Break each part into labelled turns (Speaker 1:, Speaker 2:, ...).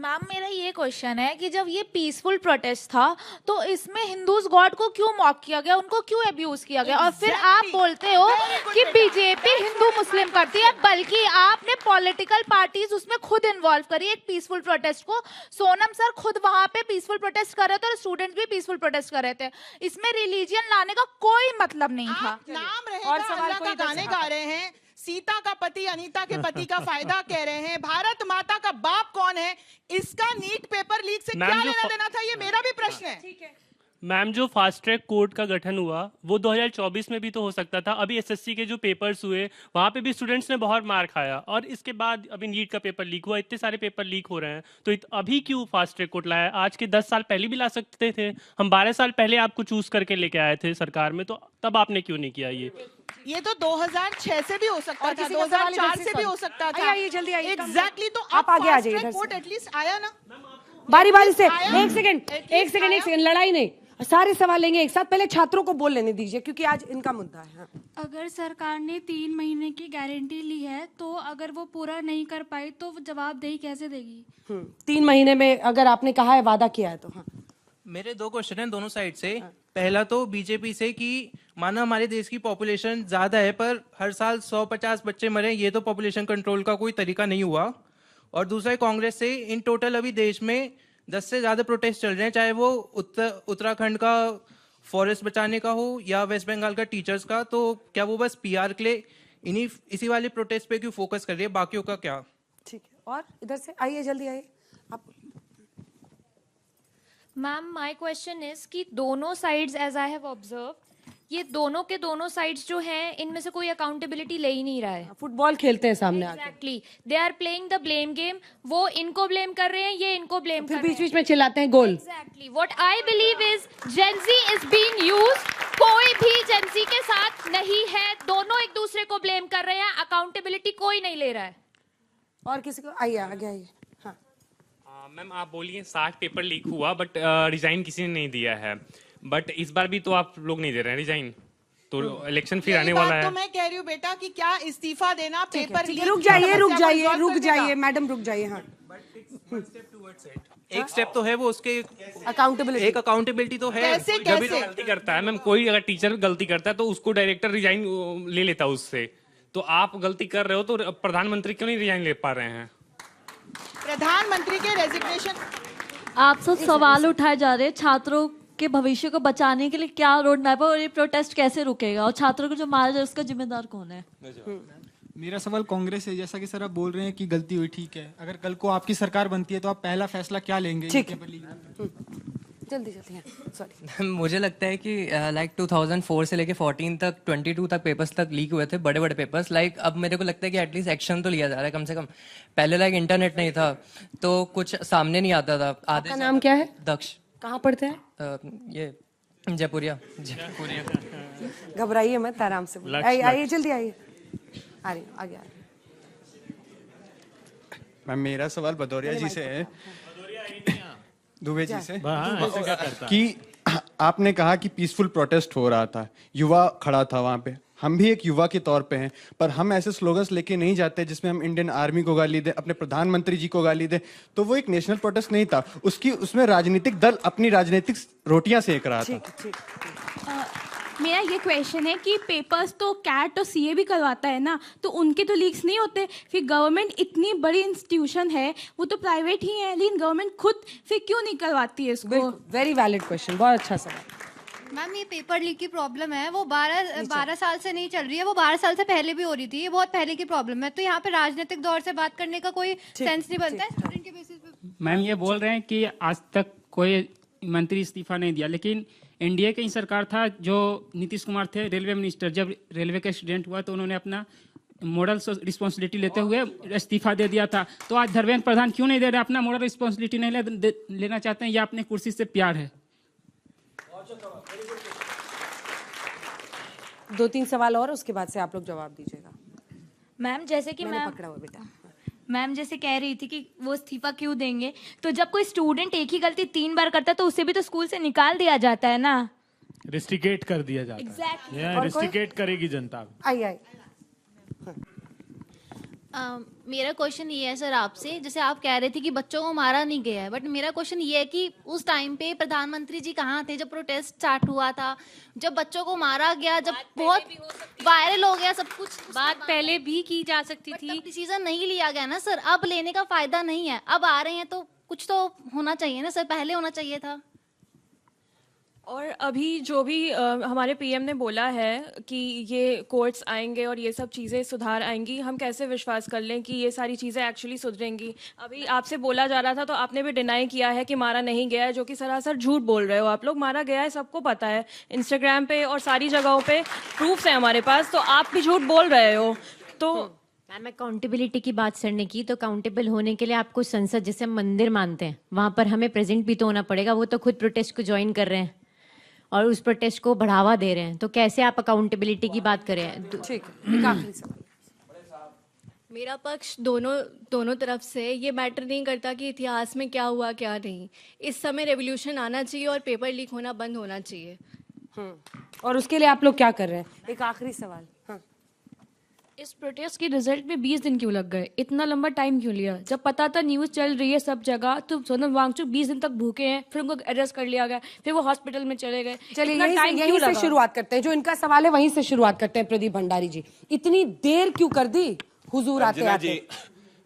Speaker 1: Ma'am मेरा ये question है कि जब ये पीसफुल प्रोटेस्ट था तो इसमें हिंदूज गॉड को क्यों मॉक किया गया, उनको क्यों अब्यूज किया गया? और फिर आप बोलते हो कि बीजेपी हिंदू मुस्लिम करती है, बल्कि आपने पॉलिटिकल पार्टीज उसमें खुद इन्वॉल्व करी एक पीसफुल प्रोटेस्ट को। सोनम सर खुद वहां पे पीसफुल प्रोटेस्ट कर रहे थे और स्टूडेंट्स भी पीसफुल प्रोटेस्ट कर रहे थे। इसमें रिलीजियन लाने का कोई मतलब नहीं था।
Speaker 2: नाम रहेगा, अल्लाह का गाने गा रहे हैं, सीता का पति अनीता के पति का फायदा कह रहे हैं, भारत माता का बाप कौन है, इसका नीट पेपर लीक से क्या लेना देना था, ये मेरा भी प्रश्न है। ठीक है
Speaker 3: मैम, जो फास्ट ट्रैक कोर्ट का गठन हुआ वो 2024 में भी तो हो सकता था। अभी एसएससी के जो पेपर्स हुए वहां पे भी स्टूडेंट्स ने बहुत मार खाया, और इसके बाद अभी नीट का पेपर लीक हुआ, इतने सारे पेपर लीक हो रहे हैं, तो अभी क्यों फास्ट ट्रैक कोर्ट लाया? आज के 10 साल पहले भी ला सकते थे। हम 12 साल पहले आपको चूज करके लेके आए थे सरकार में, तो तब आपने क्यों नहीं किया?
Speaker 2: ये तो 2006 से भी हो सकता था, 2004 से भी हो सकता था।
Speaker 4: आइए जल्दी आइए।
Speaker 2: एग्जैक्टली, तो
Speaker 4: आप आगे आ जाइए।
Speaker 2: कोर्ट एटलीस्ट आया ना,
Speaker 4: बारी बारी से। एक सेकंड, लड़ाई नहीं, सारे सवाल लेंगे एक साथ। पहले छात्रों को बोल लेने दीजिए क्योंकि आज इनका मुद्दा है। हाँ।
Speaker 5: अगर सरकार ने 3 महीने की गारंटी ली है तो अगर वो पूरा नहीं कर पाई तो जवाबदेही कैसे देगी?
Speaker 4: 3 महीने में अगर आपने कहा है, वादा किया है तो। हाँ।
Speaker 6: मेरे 2 क्वेश्चन हैं दोनों साइड से। पहला तो बीजेपी से कि माना हमारे देश की पॉपुलेशन ज्यादा है पर हर साल 150 बच्चे मरे, ये तो पॉपुलेशन कंट्रोल का कोई तरीका नहीं हुआ। और दूसरा कांग्रेस से, इन टोटल अभी देश में 10 से ज्यादा प्रोटेस्ट चल रहे हैं, चाहे वो उत्तराखंड का फॉरेस्ट बचाने का हो या वेस्ट बंगाल का टीचर्स का, तो क्या वो बस पीआर के लिए इसी वाले प्रोटेस्ट पे क्यों फोकस कर रही है, बाकियों का क्या?
Speaker 4: ठीक है, और इधर से आइए, जल्दी आइए आप।
Speaker 7: मैम माय क्वेश्चन इज कि दोनों sides as I have observe, ये दोनों के दोनों साइड्स जो हैं इनमें से कोई अकाउंटेबिलिटी ले ही नहीं रहा है।
Speaker 4: फुटबॉल खेलते हैं सामने आके।
Speaker 7: Exactly, they are playing the blame game. वो इनको ब्लेम कर रहे हैं, ये इनको ब्लेम कर
Speaker 4: फिर
Speaker 7: रहे हैं।
Speaker 4: बीच बीच में चिल्लाते हैं goal.
Speaker 7: Exactly, what I believe is Gen Z is being used. कोई भी जेन ज़ी के साथ नहीं है, दोनों एक दूसरे को ब्लेम कर रहे हैं, अकाउंटेबिलिटी कोई नहीं ले रहा है।
Speaker 4: और किसी को? आइए आगे आइए। हाँ
Speaker 8: मैम, आप बोलिए 60 पेपर लीक हुआ बट रिजाइन किसी ने नहीं दिया है, बट इस बार भी तो आप लोग नहीं दे रहे हैं रिजाइन, तो इलेक्शन फिर आने वाला है।
Speaker 2: तो मैं कह रही हूँ बेटा कि क्या इस्तीफा देना पेपर लीक?
Speaker 4: रुक जाइए मैडम, रुक जाइए। हाँ,
Speaker 6: एक स्टेप तो है वो, उसके
Speaker 4: अकाउंटेबिलिटी,
Speaker 6: एक अकाउंटेबिलिटी तो है।
Speaker 2: कैसे
Speaker 8: जब भी तो गलती करता है मैम, कोई अगर टीचर गलती करता है तो उसको डायरेक्टर रिजाइन ले लेता है उससे, तो आप गलती कर रहे हो तो प्रधानमंत्री क्यों नहीं रिजाइन ले पा रहे हैं?
Speaker 2: प्रधानमंत्री के रेजिग्नेशन,
Speaker 9: आप सब सवाल उठाए जा रहे हैं छात्रों के भविष्य को बचाने के लिए क्या रोड मैप है और ये प्रोटेस्ट कैसे रुकेगा, और छात्रों को जो मारा जाए उसका जिम्मेदार कौन है?
Speaker 10: मेरा सवाल कांग्रेस है, जैसा कि सर आप बोल रहे हैं कि गलती हुई, ठीक है, अगर कल को आपकी सरकार बनती है तो आप पहला फैसला क्या लेंगे?
Speaker 4: ठीक है, जल्दी सॉरी।
Speaker 11: मुझे लगता है कि लाइक 2004 से लेके 14 तक 22 तक पेपर्स तक लीक हुए थे, बड़े बड़े पेपर्स। लाइक अब मेरे को लगता है कि एटलीस्ट एक्शन तो लिया जा रहा है कम से कम। पहले लाइक इंटरनेट नहीं था तो कुछ सामने नहीं आता था।
Speaker 4: आपका नाम क्या है?
Speaker 11: दक्ष।
Speaker 4: कहाँ पढ़ते हैं?
Speaker 11: ये जयपुरिया।
Speaker 4: घबराइए मत, आराम से आइए, जल्दी आइए। आ रही आगे आ रही।
Speaker 12: मैम मेरा सवाल भदौरिया जी से है, दुबे जी से, कि आपने कहा कि पीसफुल प्रोटेस्ट हो रहा था, युवा खड़ा था वहां पे, हम भी एक युवा के तौर पे हैं, पर हम ऐसे स्लोगन्स लेके नहीं जाते जिसमें हम इंडियन आर्मी को गाली दें, अपने प्रधानमंत्री जी को गाली दें, तो वो एक नेशनल प्रोटेस्ट नहीं था, उसमें राजनीतिक दल अपनी राजनीतिक रोटियां सेक रहा था।
Speaker 5: मेरा ये क्वेश्चन है कि पेपर्स तो कैट और सीए भी करवाता है ना, तो उनके तो लीक्स नहीं होते। फिर गवर्नमेंट इतनी बड़ी इंस्टीट्यूशन है, वो तो प्राइवेट ही है, लेकिन गवर्नमेंट खुद फिर क्यों नहीं करवाती है इसको?
Speaker 4: वेरी वैलिड क्वेश्चन, बहुत अच्छा सवाल।
Speaker 13: मैम ये पेपर लीक की प्रॉब्लम है, वो 12 साल से नहीं चल रही है, वो 12 साल से पहले भी हो रही थी, ये बहुत पहले की प्रॉब्लम है, तो यहाँ पे राजनीतिक दौर से बात करने का कोई सेंस नहीं बनता है स्टूडेंट के बेसिस पे।
Speaker 14: मैम ये बोल रहे हैं कि आज तक कोई मंत्री इस्तीफा नहीं दिया, लेकिन एनडीए की सरकार था जो नीतीश कुमार थे रेलवे मिनिस्टर, जब रेलवे का एक्सीडेंट हुआ तो उन्होंने अपना मोरल रिस्पॉन्सिबिलिटी लेते हुए इस्तीफा दे दिया था। तो आज धर्मेंद्र प्रधान क्यों नहीं दे रहे? अपना मोरल रिस्पॉन्सिबिलिटी नहीं लेना चाहते हैं या अपने कुर्सी से प्यार है?
Speaker 4: 2-3 सवाल और, उसके बाद से आप लोग जवाब दीजिएगा।
Speaker 1: मैम जैसे कि
Speaker 4: मैंने पकड़ा हुआ बेटा।
Speaker 1: मैम जैसे कह रही थी कि वो इस्तीफा क्यों देंगे, तो जब कोई स्टूडेंट एक ही गलती 3 बार करता है तो उसे भी तो स्कूल से निकाल दिया जाता है ना,
Speaker 3: रिस्ट्रिकेट कर दिया जाता है।
Speaker 1: Exactly.
Speaker 3: रिस्ट्रिकेट करेगी जनता।
Speaker 4: आइए
Speaker 15: मेरा क्वेश्चन ये है सर आपसे, जैसे आप कह रहे थे कि बच्चों को मारा नहीं गया है, बट मेरा क्वेश्चन ये है कि उस टाइम पे प्रधानमंत्री जी कहाँ थे जब प्रोटेस्ट स्टार्ट हुआ था, जब बच्चों को मारा गया, जब बहुत वायरल हो गया सब कुछ?
Speaker 16: बात पहले भी की जा सकती थी।
Speaker 15: डिसीजन नहीं लिया गया ना सर, अब लेने का फायदा नहीं है। अब आ रहे हैं तो कुछ तो होना चाहिए ना सर, पहले होना चाहिए था।
Speaker 17: और अभी जो भी हमारे पीएम ने बोला है कि ये कोर्ट्स आएंगे और ये सब चीज़ें सुधार आएंगी, हम कैसे विश्वास कर लें कि ये सारी चीज़ें एक्चुअली सुधरेंगी? अभी आपसे बोला जा रहा था तो आपने भी डिनाई किया है कि मारा नहीं गया है, जो कि सरासर झूठ बोल रहे हो आप लोग। मारा गया है, सबको पता है, इंस्टाग्राम पे और सारी जगहों पे प्रूफ्स हैं हमारे पास, तो आप भी झूठ बोल रहे हो। तो
Speaker 16: मैम, अकाउंटेबिलिटी की बात सर ने की, तो अकाउंटेबल होने के लिए आपको संसद, जैसे हम मंदिर मानते हैं, वहां पर हमें प्रेजेंट भी तो होना पड़ेगा। वो तो खुद प्रोटेस्ट को ज्वाइन कर रहे हैं और उस प्रोटेस्ट को बढ़ावा दे रहे हैं, तो कैसे आप अकाउंटेबिलिटी की बात करें?
Speaker 4: ठीक है, एक आखिरी सवाल।
Speaker 18: मेरा पक्ष दोनों तरफ से, ये मैटर नहीं करता कि इतिहास में क्या हुआ क्या नहीं। इस समय रेवोल्यूशन आना चाहिए और पेपर लीक होना बंद होना चाहिए।
Speaker 4: और उसके लिए आप लोग क्या कर रहे हैं? एक आखिरी सवाल। हाँ।
Speaker 5: इस प्रोटेस्ट के रिजल्ट में 20 दिन क्यों लग गए? इतना लंबा टाइम क्यों लिया? जब पता था न्यूज़ चल रही है सब जगह, तो सोनम वांगचुक 20 दिन तक भूखे हैं, फिर उनको अरेस्ट कर लिया गया, फिर वो हॉस्पिटल में चले गए।
Speaker 4: चलिए यहीं से शुरुआत करते हैं, जो इनका सवाल है वहीं से शुरुआत करते हैं। प्रदीप भंडारी जी, इतनी देर क्यों कर दी हुजूर आते आते?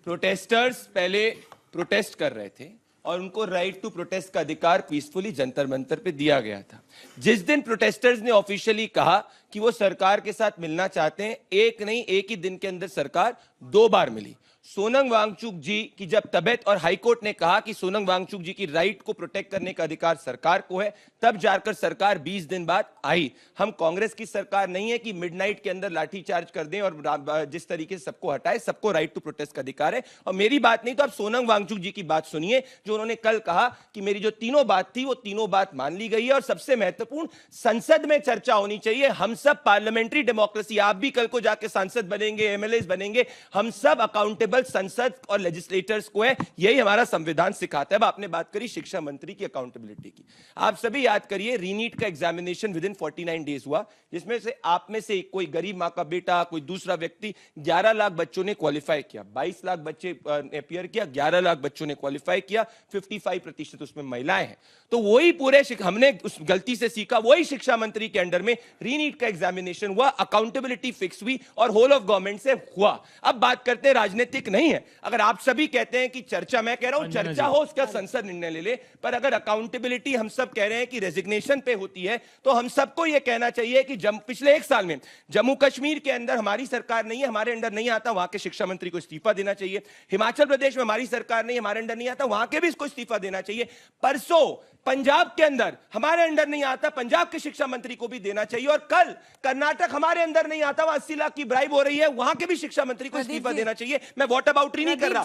Speaker 19: प्रोटेस्टर्स पहले प्रोटेस्ट कर रहे थे और उनको राइट टू प्रोटेस्ट का अधिकार पीसफुली जंतर मंतर पे दिया गया था। जिस दिन प्रोटेस्टर्स ने ऑफिशियली कहा कि वो सरकार के साथ मिलना चाहते हैं, एक नहीं एक ही दिन के अंदर सरकार 2 बार मिली। सोनम वांगचुक जी की जब तबीयत और हाईकोर्ट ने कहा कि सोनम वांगचुक जी की राइट को प्रोटेक्ट करने का अधिकार सरकार को है, तब जाकर सरकार 20 दिन बाद आई। हम कांग्रेस की सरकार नहीं है कि मिडनाइट के अंदर लाठीचार्ज कर दें और जिस तरीके से सबको हटाए। सबको राइट टू प्रोटेस्ट का अधिकार है। और मेरी बात नहीं तो आप सोनम वांगचुक जी की बात सुनिए, जो उन्होंने कल कहा कि मेरी जो तीनों बात थी वो तीनों बात मान ली गई है। और सबसे महत्वपूर्ण, संसद में चर्चा होनी चाहिए। हम सब पार्लियामेंट्री डेमोक्रेसी, आप भी कल को जाके सांसद बनेंगे, एमएलए बनेंगे, हम सब अकाउंटेबल संसद और लेजिस्लेटर्स को है। यही हमारा संविधान सिखाता है। अब आपने बात करी शिक्षा मंत्री की अकाउंटेबिलिटी की, आप सभी याद करिए रीनीट का एग्जामिनेशन विद इन 49 डेज हुआ, जिसमें से आप में से कोई गरीब मां का बेटा, कोई दूसरा व्यक्ति, 11 लाख बच्चों ने क्वालिफाई किया, 22 लाख बच्चे अपियर किया, 11 लाख बच्चों ने क्वालिफाई किया, 55% उसमें महिलाएं हैं। तो वही पूरे हमने उस गलती से सीखा, वही शिक्षा मंत्री के अंडर में रीनीट का एग्जामिनेशन हुआ, अकाउंटेबिलिटी फिक्स हुई और होल ऑफ गवर्नमेंट से हुआ। अब बात करते हैं, राजनीतिक नहीं है। अगर आप सभी कहते हैं कि चर्चा, मैं कह रहा हूं चर्चा हो, उसका संसद निर्णय ले ले, पर अगर अकाउंटेबिलिटी हम सब कह रहे हैं कि रेजिग्नेशन पे होती है, तो हम सबको यह कहना चाहिए कि पिछले 1 साल में जम्मू कश्मीर के अंदर हमारी सरकार नहीं है, हमारे अंडर नहीं आता, वहां के शिक्षा मंत्री को इस्तीफा देना चाहिए। हिमाचल प्रदेश में हमारी सरकार नहीं, हमारे अंडर नहीं आता, वहां के भी इसको इस्तीफा देना चाहिए। परसों पंजाब के अंदर हमारे अंडर नहीं आता, पंजाब के शिक्षा मंत्री को भी देना चाहिए। और कल कर्नाटक हमारे अंदर नहीं आता, वहां 80 लाख की ब्राइब हो रही है, वहां के भी शिक्षा मंत्री को इस्तीफा देना चाहिए। मैं वॉट अबाउटरी नहीं कर रहा,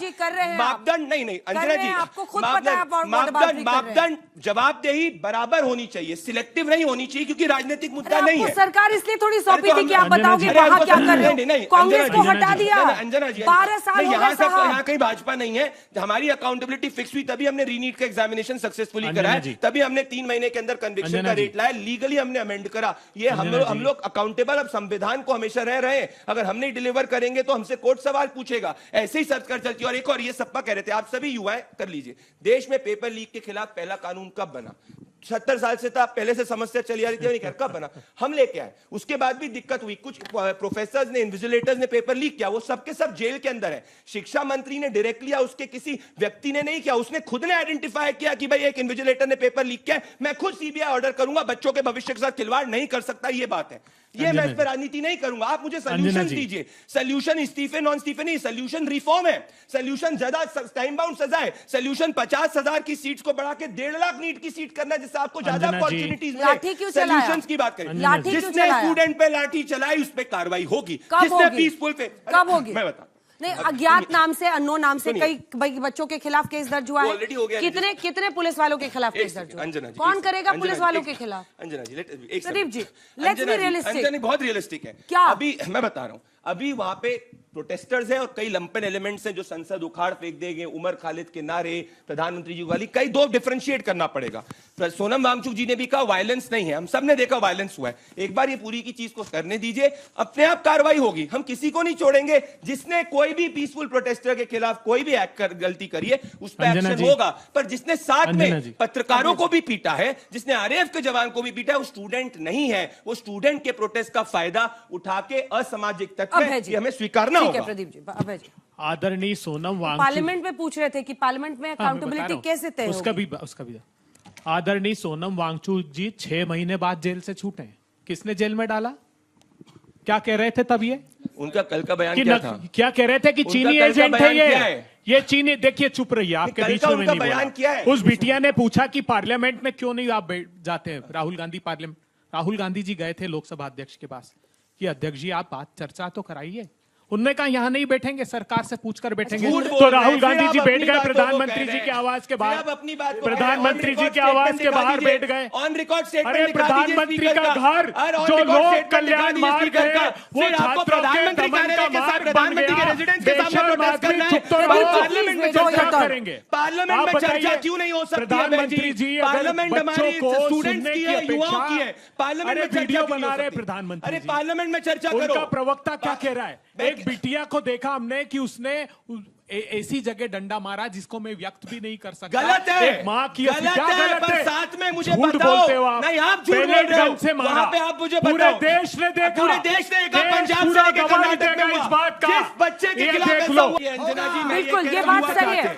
Speaker 19: मापदंड नहीं अंजना जी, मापदंड जवाबदेही बराबर होनी चाहिए, सिलेक्टिव नहीं होनी चाहिए, क्योंकि राजनीतिक मुद्दा नहीं है।
Speaker 4: सरकार इसलिए थोड़ी सौंपी थी कि आप बताओगे वहां क्या कर रहे हो। कांग्रेस को हटा दिया,
Speaker 19: अंजना जी
Speaker 4: 12 साल हो गए साहब।
Speaker 19: यहाँ कहीं भाजपा नहीं है। हमारी अकाउंटेबिलिटी फिक्स हुई, तभी हमने रीनीट का एग्जामिनेशन सक्सेसफुली कराया, तभी हमने 3 महीने के अंदर कन्विक्शन का रेट लाया, लीगली हमने अमेंड करा। ये हम लोग अकाउंटेबल, अब संविधान को हमेशा रह रहे हैं। अगर हम नहीं डिलीवर करेंगे तो हमसे कोर्ट सवाल पूछेगा। ऐसे ही सरकार चलती है। और एक और ये सप्पा कह रहे थे, आप सभी युवा कर लीजिए, देश में पेपर लीक के खिलाफ पहला कानून कब बना? 70 साल से था, पहले से समस्या चली आ रही थी, नहीं कर कब बना? हम लेके आए, उसके बाद भी दिक्कत हुई। कुछ प्रोफेसर्स ने, इन्विजिलेटर्स ने पेपर लीक किया, वो सबके सब जेल के अंदर है। शिक्षा मंत्री ने डायरेक्टली या उसके किसी व्यक्ति ने नहीं किया, उसने खुद ने आइडेंटिफाई किया कि भाई एक इन्विजिलेटर ने पेपर लीक किया, मैं खुद सीबीआई ऑर्डर करूंगा, बच्चों के भविष्य के साथ खिलवाड़ नहीं कर सकता। ये बात है, ये मैं इस पर राजनीति नहीं करूंगा। आप मुझे सोल्यूशन दीजिए। सोल्यूशन इस्तीफे नॉन इस्तीफे नहीं, सोल्यूशन रिफॉर्म है, सोल्यूशन ज्यादा टाइम बाउंड सजा है, सोल्यूशन 50,000 की सीट्स को बढ़ा के 1.5 लाख नीट की सीट करना है, जिससे आपको ज्यादा अपॉर्चुनिटीज मिले। सोल्यूशंस की बात करें, जिसने स्टूडेंट पे लाठी चलाई उस पे कार्रवाई होगी, जिसने पीसफुल पे,
Speaker 4: कब होगी
Speaker 19: मैं बता
Speaker 4: नहीं, अज्ञात नाम से, अननोन नाम से कई बच्चों के खिलाफ केस दर्ज हुआ है। कितने पुलिस वालों के खिलाफ केस दर्ज हुआ? कौन करेगा पुलिस वालों के खिलाफ?
Speaker 19: अंजना जी,
Speaker 4: Pradeep ji, let's be realistic.
Speaker 19: बहुत रियलिस्टिक है।
Speaker 4: क्या
Speaker 19: अभी मैं बता रहा हूं, अभी वहां पे प्रोटेस्टर्स हैं और कई लंपन एलिमेंट्स हैं जो संसद उखाड़ फेंक देंगे, उमर खालिद के नारे, प्रधानमंत्री जी वाली, कई दो डिफरेंशिएट करना पड़ेगा। सोनम वांगचुक जी ने भी कहा वायलेंस नहीं है, हम सब ने देखा वायलेंस हुआ है, एक बार ये पूरी की चीज को करने दीजिए, अपने आप कार्रवाई होगी, हम किसी को नहीं छोड़ेंगे। जिसने कोई भी पीसफुल प्रोटेस्टर के खिलाफ कोई भी गलती करी है उस पर एक्शन होगा, पर जिसने साथ में पत्रकारों को भी पीटा है, जिसने आरएएफ के जवान को भी पीटा है, वो स्टूडेंट नहीं है, वो स्टूडेंट के प्रोटेस्ट का फायदा उठा के असामाजिक तत्व है, ये हमें स्वीकारना होगा।
Speaker 4: प्रदीप जी, अभय जी,
Speaker 20: आदरणीय सोनम वांगचुक
Speaker 4: पार्लियामेंट में पूछ रहे थे कि पार्लियामेंट में अकाउंटेबिलिटी कैसे तय होगी?
Speaker 20: उसका भी आदरणीय सोनम वांगचुक जी 6 महीने बाद जेल से छूटे हैं। किसने जेल में डाला? क्या कह रहे थे तब ये?
Speaker 19: उनका कल का बयान क्या था?
Speaker 20: क्या कह रहे थे कि चीनी एजेंट है ये चीनी। देखिए चुप रहिए, आपके बीच में नहीं बोला। उस बिटिया ने पूछा कि पार्लियामेंट में क्यों नहीं आप जाते हैं? राहुल गांधी जी गए थे लोकसभा अध्यक्ष के पास कि अध्यक्ष जी आप बात चर्चा तो कराइए। उनने कहा यहाँ नहीं बैठेंगे, सरकार से पूछकर बैठेंगे। तो राहुल गांधी जी बैठ गए प्रधानमंत्री जी के आवास के बाहर, प्रधानमंत्री जी के आवास के बाहर बैठ गए।
Speaker 19: ऑन रिकॉर्ड
Speaker 20: अरे प्रधानमंत्री का घर जो लोक कल्याण मार्ग है वो छात्रों के दमन का मार्ग बन गया। बेशर्म आदमी चुप तो
Speaker 19: पार्लियामेंट में
Speaker 20: क्या करेंगे?
Speaker 19: पार्लियामेंट में चर्चा क्यों नहीं हो सकती?
Speaker 20: प्रधानमंत्री जी
Speaker 19: पार्लियामेंट हमारे स्टूडेंट्स की है, युवाओं की है, पार्लियामेंट में
Speaker 20: वीडियो बना रहे प्रधानमंत्री।
Speaker 19: अरे पार्लियामेंट में चर्चा करो।
Speaker 20: उनका प्रवक्ता क्या कह रहा है? एक बिटिया को देखा हमने कि उसने ऐसी जगह डंडा मारा जिसको मैं व्यक्त भी नहीं कर सकता।
Speaker 19: गलत है,
Speaker 20: एक माँ की
Speaker 19: गलत है, पर साथ में मुझे बताओ,
Speaker 20: बोलते हो आप।
Speaker 19: नहीं आप झूठ बोल रहे हो,
Speaker 20: से मारा।
Speaker 19: वहाँ पे आप मुझे
Speaker 20: पूरे
Speaker 19: बताओ,
Speaker 20: देश ने देखा,
Speaker 19: पूरे देश ने देखा, पंजाब से लेकर कर्नाटक में
Speaker 20: इस बात का
Speaker 19: जिस बच्चे के खिलाफ ऐसा हुआ। अंजना जी,
Speaker 4: बिल्कुल ये बात सही है।